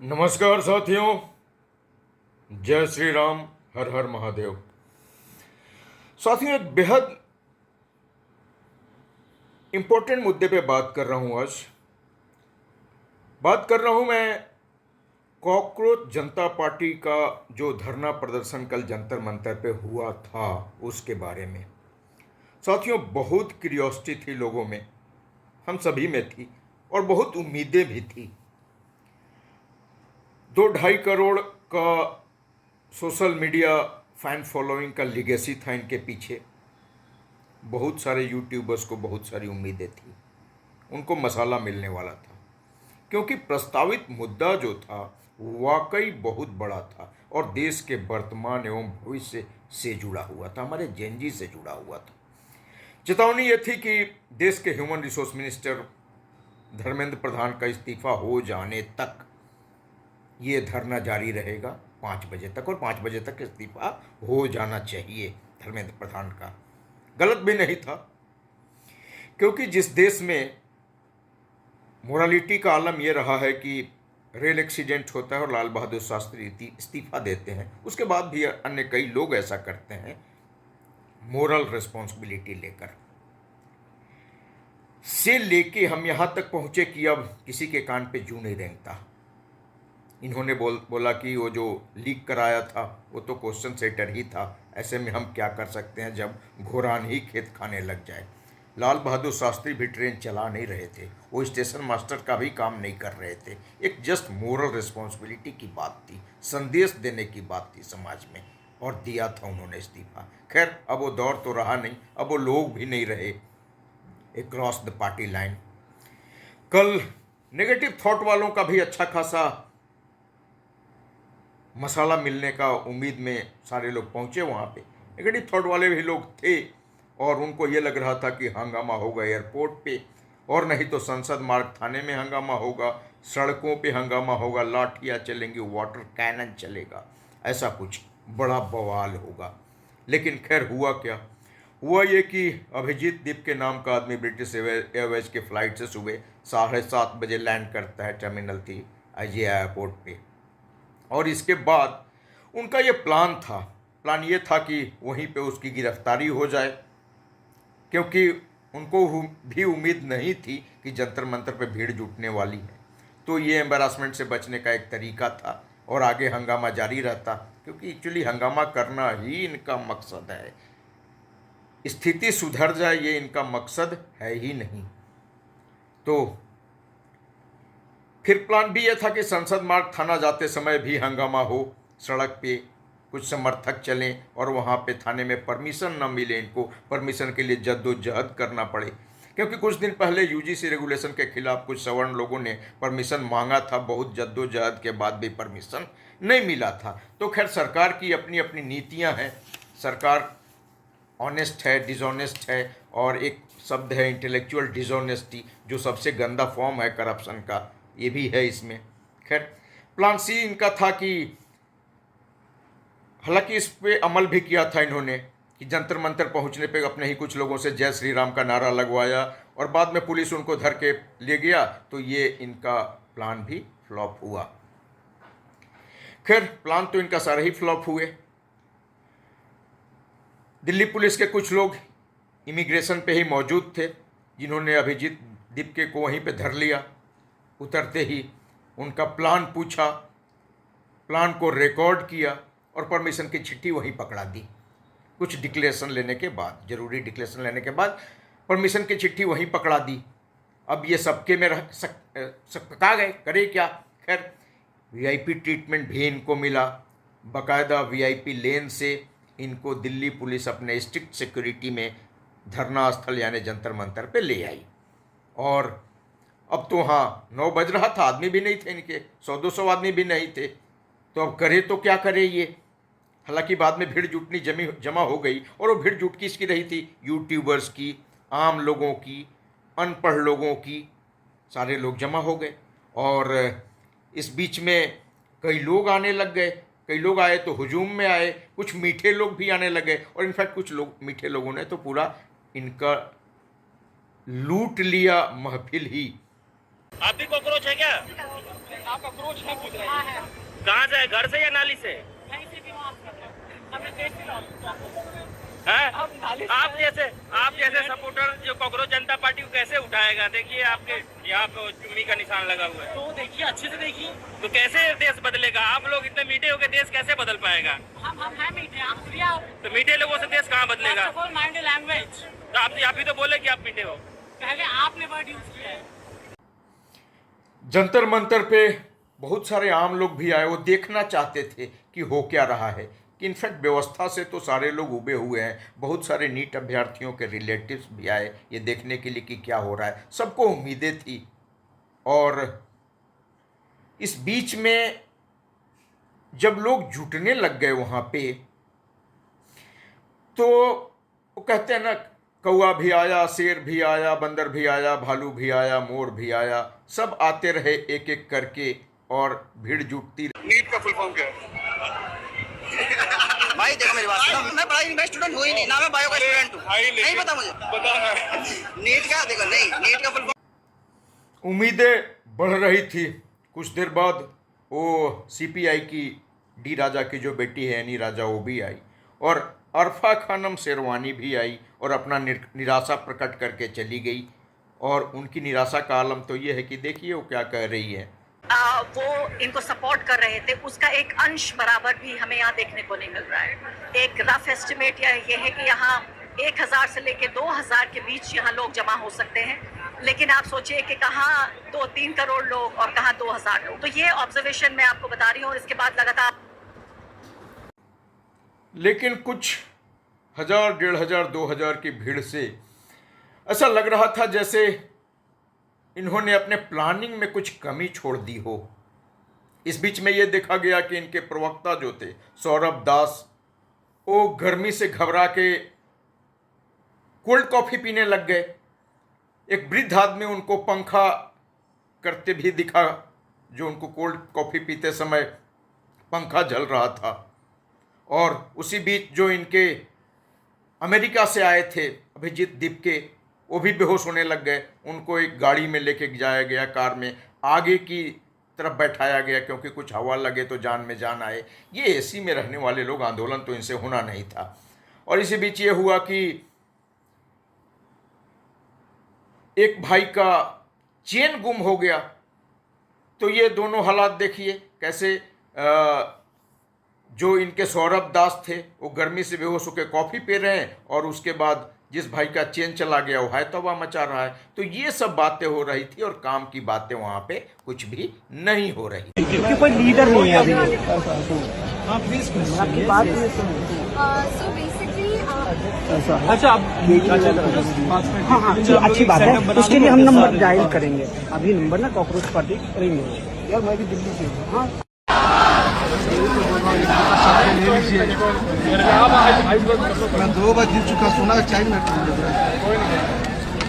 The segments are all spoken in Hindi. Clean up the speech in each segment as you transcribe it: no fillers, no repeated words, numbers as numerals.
नमस्कार साथियों, जय श्री राम, हर हर महादेव। साथियों, एक बेहद इंपॉर्टेंट मुद्दे पे बात कर रहा हूं। आज बात कर रहा हूं मैं कॉकरोच जनता पार्टी का जो धरना प्रदर्शन कल जंतर मंतर पे हुआ था उसके बारे में। साथियों, बहुत क्यूरियोसिटी थी लोगों में, हम सभी में थी, और बहुत उम्मीदें भी थी। 2-2.5 करोड़ का सोशल मीडिया फैन फॉलोइंग का लिगेसी था इनके पीछे। बहुत सारे यूट्यूबर्स को बहुत सारी उम्मीदें थी, उनको मसाला मिलने वाला था, क्योंकि प्रस्तावित मुद्दा जो था वाकई बहुत बड़ा था और देश के वर्तमान एवं भविष्य से जुड़ा हुआ था, हमारे जेनजी से जुड़ा हुआ था। चेतावनी यह थी कि देश के human resource minister Dharmendra Pradhan का इस्तीफा हो जाने तक ये धरना जारी रहेगा 5 बजे तक, और 5 बजे तक इस्तीफा हो जाना चाहिए धर्मेंद्र प्रधान का। गलत भी नहीं था, क्योंकि जिस देश में मोरालिटी का आलम यह रहा है कि रेल एक्सीडेंट होता है और लाल बहादुर शास्त्री इस्तीफा देते हैं, उसके बाद भी अन्य कई लोग ऐसा करते हैं मोरल रिस्पॉन्सिबिलिटी लेकर, से लेके हम यहां तक पहुंचे कि अब किसी के कान पे जूं नहीं रेंगता। इन्होंने बोला कि वो जो लीक कराया था वो तो क्वेश्चन सेटर ही था, ऐसे में हम क्या कर सकते हैं जब घोरान ही खेत खाने लग जाए। लाल बहादुर शास्त्री भी ट्रेन चला नहीं रहे थे, वो स्टेशन मास्टर का भी काम नहीं कर रहे थे। एक जस्ट मोरल रिस्पॉन्सिबिलिटी की बात थी, संदेश देने की बात थी समाज में, और दिया था उन्होंने इस्तीफा। खैर, अब वो दौर तो रहा नहीं, अब वो लोग भी नहीं रहे क्रॉस द पार्टी लाइन। कल नेगेटिव थॉट वालों का भी अच्छा खासा मसाला मिलने का उम्मीद में सारे लोग पहुंचे वहाँ पे। नेगेटिव थॉट वाले भी लोग थे, और उनको ये लग रहा था कि हंगामा होगा एयरपोर्ट पे, और नहीं तो संसद मार्ग थाने में हंगामा होगा, सड़कों पे हंगामा होगा, लाठियाँ चलेंगी, वाटर कैनन चलेगा, ऐसा कुछ बड़ा बवाल होगा। लेकिन खैर हुआ क्या? हुआ ये कि अभिजीत दीप के नाम का आदमी ब्रिटिश एयरवेज के फ्लाइट से सुबह 7:30 बजे लैंड करता है टर्मिनल 3 IGI एयरपोर्ट पे। और इसके बाद उनका ये प्लान ये था कि वहीं पे उसकी गिरफ्तारी हो जाए, क्योंकि उनको भी उम्मीद नहीं थी कि जंतर मंतर पे भीड़ जुटने वाली है। तो ये एम्बेरसमेंट से बचने का एक तरीका था, और आगे हंगामा जारी रहता, क्योंकि एक्चुअली हंगामा करना ही इनका मकसद है। स्थिति सुधर जाए ये इनका मकसद है ही नहीं। तो फिर प्लान भी यह था कि संसद मार्ग थाना जाते समय भी हंगामा हो, सड़क पे कुछ समर्थक चलें और वहाँ पे थाने में परमिशन न मिले, इनको परमिशन के लिए जद्दोजहद करना पड़े, क्योंकि कुछ दिन पहले UGC रेगुलेशन के खिलाफ कुछ सवर्ण लोगों ने परमिशन मांगा था, बहुत जद्दोजहद के बाद भी परमिशन नहीं मिला था। तो खैर, सरकार की अपनी अपनी नीतियाँ हैं, सरकार ऑनेस्ट है, डिसऑनेस्ट है, और एक शब्द है इंटेलेक्चुअल डिसऑनेस्टी, जो सबसे गंदा फॉर्म है करप्शन का, ये भी है इसमें। खैर, प्लान सी इनका था कि हालांकि इस पे अमल भी किया था इन्होंने कि जंतर मंतर पहुंचने पे अपने ही कुछ लोगों से जय श्री राम का नारा लगवाया, और बाद में पुलिस उनको धर के ले गया, तो ये इनका प्लान भी फ्लॉप हुआ। खैर, प्लान तो इनका सारे ही फ्लॉप हुए। दिल्ली पुलिस के कुछ लोग इमिग्रेशन पे ही मौजूद थे, जिन्होंने अभिजीत दीपके को वहीं पे धर लिया। उतरते ही उनका प्लान पूछा, प्लान को रिकॉर्ड किया, और परमिशन की चिट्ठी वहीं पकड़ा दी। कुछ डिक्लेरेशन लेने के बाद, जरूरी डिक्लेरेशन लेने के बाद परमिशन की चिट्ठी वहीं पकड़ा दी। अब ये सबके में सकता गए, करे क्या? खैर, VIP ट्रीटमेंट भी इनको मिला, बाकायदा VIP लेन से इनको दिल्ली पुलिस अपने स्ट्रिक्ट सिक्योरिटी में धरना स्थल यानी जंतर मंतर पे ले आई। और अब तो हाँ 9 बज रहा था, आदमी भी नहीं थे इनके, 100-200 आदमी भी नहीं थे। तो अब करे तो क्या करे ये? हालांकि बाद में भीड़ जुटनी जमा हो गई, और वो भीड़ जुट किसकी रही थी? यूट्यूबर्स की, आम लोगों की, अनपढ़ लोगों की, सारे लोग जमा हो गए। और इस बीच में कई लोग आने लग गए, कई लोग आए तो हुजूम में आए, कुछ मीठे लोग भी आने लगे, और इनफैक्ट कुछ लोग मीठे लोगों ने तो पूरा इनका लूट लिया महफिल ही। आप भी कॉकरोच है क्या? आप अप्रोच है पूछ रहे हैं? कहाँ से है, घर से या नाली से? कहीं से भी वहाँ से हमने देश से हैं? अब नाली आप जैसे सपोर्टर जो कॉकरोच जनता पार्टी को कैसे उठाएगा? देखिए आपके यहाँ पे चुन्नी का निशान लगा हुआ है। तो देखिए, अच्छे से देखिए। तो कैसे देश बदलेगा? आप लोग इतने मीठे होकर देश कैसे बदल पाएगा? हम हैं मीठे, आप प्रिया हो। तो मीठे लोगों से देश कहाँ बदलेगा? Mind language. तो आप ही तो बोले कि आप मीठे हो। पहले आपने वर्ड यूज किया है। जंतर मंतर पे बहुत सारे आम लोग भी आए, वो देखना चाहते थे कि हो क्या रहा है। कि इनफैक्ट व्यवस्था से तो सारे लोग उबे हुए हैं, बहुत सारे नीट अभ्यर्थियों के रिलेटिव्स भी आए ये देखने के लिए कि क्या हो रहा है। सबको उम्मीदें थी। और इस बीच में जब लोग जुटने लग गए वहाँ पे, तो वो कहते हैं ना, कौआ भी आया, शेर भी आया, बंदर भी आया, भालू भी आया, मोर भी आया, सब आते रहे एक एक करके और भीड़ जुटती रही। नीट का फुल फॉर्म क्या है? भाई देखो मेरी बात सुनो, मैं पढ़ाई में स्टूडेंट हुई नहीं ना, मैं बायो का स्टूडेंट हूँ, नहीं पता मुझे। नीट का देखो, नहीं नीट का फुल उम्मीदें बढ़ रही थी। कुछ देर बाद वो सीपीआई की डी राजा की जो बेटी है एनी राजा, वो भी आई और अरफा खानम शेरवानी भी आई और अपना निराशा प्रकट करके चली गई। और उनकी निराशा का आलम तो ये है कि देखिए वो क्या कह रही है। वो इनको सपोर्ट कर रहे थे, उसका एक अंश बराबर भी हमें यहाँ देखने को नहीं मिल रहा है। एक रफ एस्टिमेट ये है कि यहाँ 1000 से लेके 2000 के बीच यहाँ लोग जमा हो सकते हैं, लेकिन आप सोचिए कि कहाँ 2-3 करोड़ लोग और कहाँ 2000 लोग। तो ये ऑब्जर्वेशन मैं आपको बता रही हूँ। और इसके बाद लगातार लेकिन कुछ 1000, 1500, 2000 की भीड़ से ऐसा लग रहा था जैसे इन्होंने अपने प्लानिंग में कुछ कमी छोड़ दी हो। इस बीच में यह देखा गया कि इनके प्रवक्ता जो थे सौरभ दास, वो गर्मी से घबरा के कोल्ड कॉफी पीने लग गए। एक वृद्ध आदमी उनको पंखा करते भी दिखा, जो उनको कोल्ड कॉफी पीते समय पंखा जल रहा था। और उसी बीच जो इनके अमेरिका से आए थे अभिजीत दीप के, वो भी बेहोश होने लग गए। उनको एक गाड़ी में लेके जाया गया, कार में आगे की तरफ बैठाया गया, क्योंकि कुछ हवा लगे तो जान में जान आए। ये एसी में रहने वाले लोग, आंदोलन तो इनसे होना नहीं था। और इसी बीच ये हुआ कि एक भाई का चेन गुम हो गया। तो ये दोनों हालात देखिए कैसे जो इनके सौरभ दास थे वो गर्मी से बेहोश होकर कॉफ़ी पी रहे हैं, और उसके बाद जिस भाई का चेन चला गया वो है तौबा मचा रहा है। तो ये सब बातें हो रही थी और काम की बातें वहाँ पे कुछ भी नहीं हो रही। क्योंकि कोई लीडर नहीं है अभी। So basically, अच्छा आप हाँ हाँ चलो अच्छी बात है, उसके लिए हम नंबर डायल करेंगे। अभी नंबर ना कॉकरोच पार्टी करेंगे। यार मैं भी दिल्ली से हूँ। हाँ मैं 2 बार जीत चुका, सोना का चैन में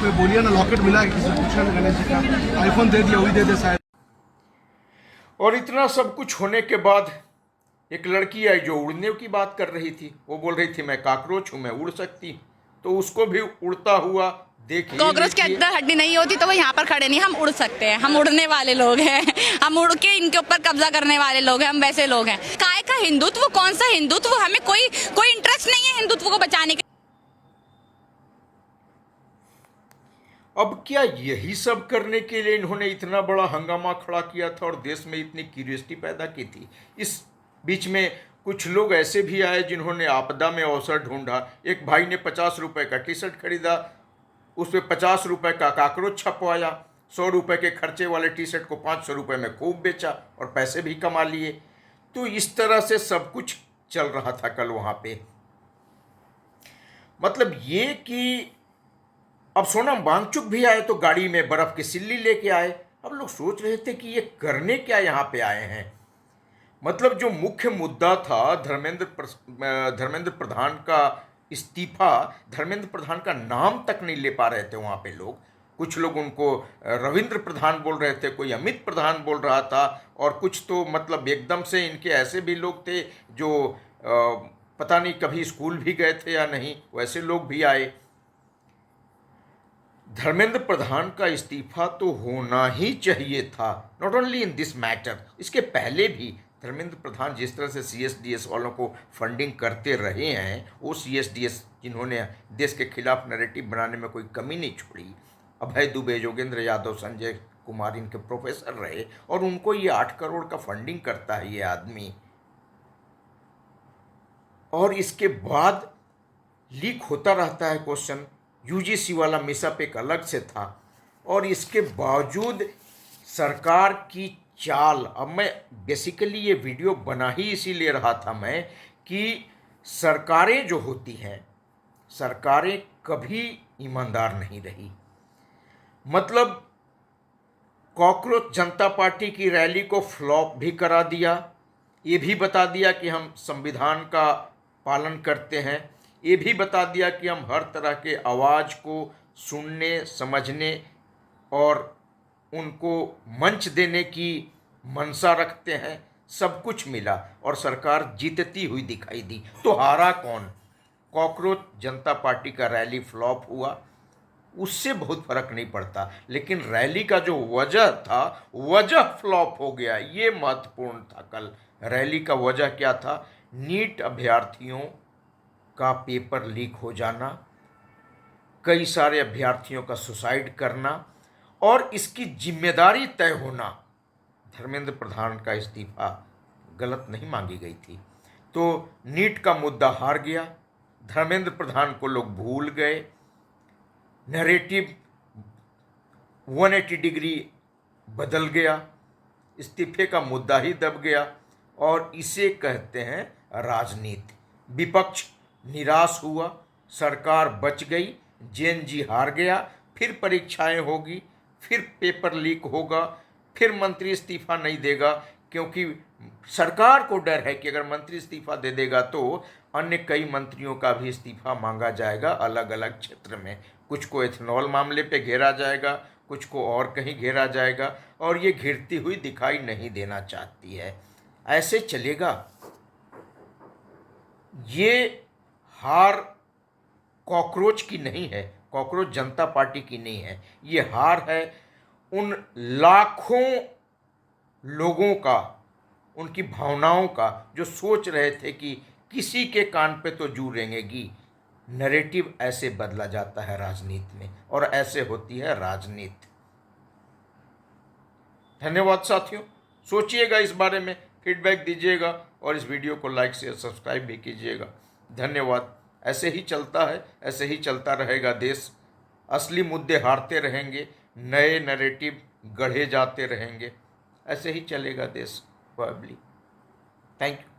कोई बोलिए ना, लॉकेट मिला किसी से पूछा ना, गणेश जी का आईफोन दे दिया, वही दे दे शायद। और इतना सब कुछ होने के बाद एक लड़की आई जो उड़ने की बात कर रही थी। वो बोल रही थी मैं कॉकरोच हूँ, मैं उड़ सकती। तो उसको भी उड़ता हुआ देखिए। कॉकरोच के अंदर हड्डी नहीं होती तो वो यहाँ पर खड़े नहीं, हम उड़ सकते हैं, हम उड़ने वाले लोग हैं, हम उड़ के इनके ऊपर कब्जा करने वाले लोग हैं, हम वैसे लोग हैं। काय का हिंदुत्व, कौन सा हिंदुत्व, हमें कोई इंटरेस्ट नहीं है हिंदुत्व को बचाने के। अब क्या यही सब करने के लिए इन्होंने इतना बड़ा हंगामा खड़ा किया था और देश में इतनी क्यूरियोसिटी पैदा की थी? इस बीच में कुछ लोग ऐसे भी आए जिन्होंने आपदा में अवसर ढूंढा। एक भाई ने 50 रुपए का टी शर्ट खरीदा, उस पर 50 रुपए का कॉकरोच छपवाया, 100 रुपए के खर्चे वाले टी शर्ट को 500 रुपये में खूब बेचा और पैसे भी कमा लिए। तो इस तरह से सब कुछ चल रहा था कल वहाँ पे। मतलब ये कि अब सोनम वांगचुक भी आए तो गाड़ी में बर्फ की सिल्ली लेके आए। अब लोग सोच रहे थे कि ये करने क्या यहाँ पे आए हैं। मतलब जो मुख्य मुद्दा था धर्मेंद्र प्रधान का इस्तीफा, धर्मेंद्र प्रधान का नाम तक नहीं ले पा रहे थे वहाँ पे लोग। कुछ लोग उनको रविंद्र प्रधान बोल रहे थे, कोई अमित प्रधान बोल रहा था, और कुछ तो मतलब एकदम से इनके ऐसे भी लोग थे जो पता नहीं कभी स्कूल भी गए थे या नहीं, वैसे लोग भी आए। धर्मेंद्र प्रधान का इस्तीफा तो होना ही चाहिए था, not only in this matter, इसके पहले भी धर्मेंद्र प्रधान जिस तरह से CSDS वालों को फंडिंग करते रहे हैं, वो CSDS जिन्होंने देश के खिलाफ नैरेटिव बनाने में कोई कमी नहीं छोड़ी, अभय दुबे, योगेंद्र यादव, संजय कुमार इनके प्रोफेसर रहे, और उनको ये 8 करोड़ का फंडिंग करता है ये आदमी, और इसके बाद लीक होता रहता है क्वेश्चन। UGC वाला मिसअप एक अलग से था, और इसके बावजूद सरकार की चाल, अब मैं बेसिकली ये वीडियो बना ही इसीलिए रहा था मैं कि सरकारें जो होती हैं, सरकारें कभी ईमानदार नहीं रही। मतलब कॉकरोच जनता पार्टी की रैली को फ्लॉप भी करा दिया, ये भी बता दिया कि हम संविधान का पालन करते हैं, ये भी बता दिया कि हम हर तरह के आवाज़ को सुनने, समझने और उनको मंच देने की मंशा रखते हैं, सब कुछ मिला और सरकार जीतती हुई दिखाई दी। तो हारा कौन? कॉकरोच जनता पार्टी का रैली फ्लॉप हुआ, उससे बहुत फर्क नहीं पड़ता, लेकिन रैली का जो वजह था, वजह फ्लॉप हो गया, ये महत्वपूर्ण था। कल रैली का वजह क्या था? नीट अभ्यर्थियों का पेपर लीक हो जाना, कई सारे अभ्यर्थियों का सुसाइड करना, और इसकी जिम्मेदारी तय होना। धर्मेंद्र प्रधान का इस्तीफा गलत नहीं मांगी गई थी, तो नीट का मुद्दा हार गया, धर्मेंद्र प्रधान को लोग भूल गए, नैरेटिव 180 डिग्री बदल गया, इस्तीफे का मुद्दा ही दब गया, और इसे कहते हैं राजनीति। विपक्ष निराश हुआ, सरकार बच गई, JNG हार गया, फिर परीक्षाएं होगी, फिर पेपर लीक होगा, फिर मंत्री इस्तीफा नहीं देगा, क्योंकि सरकार को डर है कि अगर मंत्री इस्तीफा दे देगा तो अन्य कई मंत्रियों का भी इस्तीफा मांगा जाएगा अलग अलग क्षेत्र में। कुछ को एथनॉल मामले पे घेरा जाएगा, कुछ को और कहीं घेरा जाएगा, और ये घिरती हुई दिखाई नहीं देना चाहती है। ऐसे चलेगा? ये हार कॉकरोच की नहीं है, कॉकरोच जनता पार्टी की नहीं है, ये हार है उन लाखों लोगों का, उनकी भावनाओं का, जो सोच रहे थे कि किसी के कान पे तो जू रेंगेगी। नैरेटिव ऐसे बदला जाता है राजनीति में, और ऐसे होती है राजनीति। धन्यवाद साथियों, सोचिएगा इस बारे में, फीडबैक दीजिएगा, और इस वीडियो को लाइक शेयर सब्सक्राइब भी कीजिएगा। धन्यवाद। ऐसे ही चलता है, ऐसे ही चलता रहेगा देश, असली मुद्दे हारते रहेंगे, नए नैरेटिव गढ़े जाते रहेंगे, ऐसे ही चलेगा देश प्रोबेबली। Thank you.